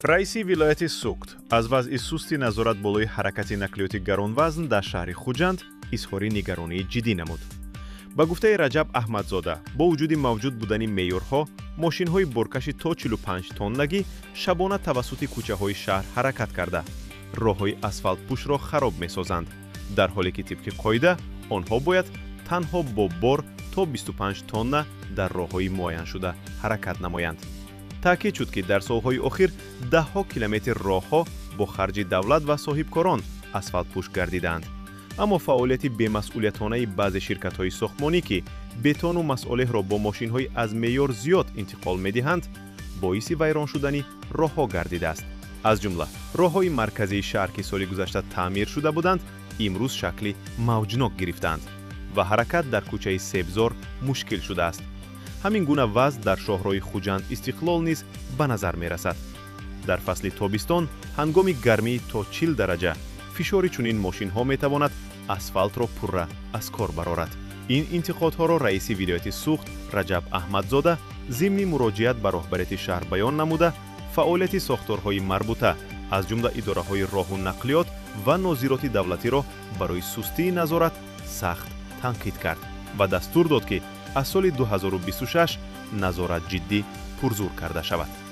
раиси вилояти Суғд аз вазъи сусти назорат болои ҳаракати нақлиёти гаронвазн дар шаҳри Хуҷанд изҳори нигаронии ҷиддӣ намуд. ба гуфтаи Раҷаб Ахмадзода, бо вуҷуди мавҷуд будани меъёрҳо, мошинҳои боркаши то 45-тоннагӣ шабона тавассути кӯчаҳои шаҳр ҳаракат карда, роҳҳои асфалтпӯшро хароб месозанд, дар ҳоле ки тибқи қоида онҳо бояд танҳо бо бор то 25 тонна дар роҳҳои муайяншуда ҳаракат намоянд. таъкид шуд ки дар солҳои охир даҳҳо километр роҳҳо бо харҷи давлат ва соҳибкорон асфалтпӯш гардидаанд. аммо фаъолияти бемасъулиятонаи баъзе ширкатҳои сохтмонӣ ки бетону масъолеҳро бо мошинҳои аз меъёр зиёд интиқол медиҳанд, боиси вайрон шудани роҳҳо гардидааст. аз ҷумла роҳҳои марказии шаҳр ки соли гузашта таъмир шуда буданд, имрӯз шакли мавҷнок гирифтаанд ва ҳаракат дар кӯчаи себзор мушкил шудааст. ҳамин гуна вазъ дар шоҳрои Хуҷанд истиқлол низ ба назар мерасад. дар фасли тобистон ҳангоми гармии то 40 дараҷа фишори чунин мошинҳо метавонад асфалтро пурра аз кор барорад. ин интиқодҳоро раиси вилояти Суғд Раҷаб Ахмадзода зимни муроҷиат ба роҳбарияти шаҳр баён намуда, фаъолияти сохторҳои марбута аз ҷумла идораҳои роҳу нақлиёт ва нозироти давлатиро барои сустии назорат сахт танқид кард ва дастур дод ки аз соли 2026 назорат ҷиддӣ пурзур карда шавад.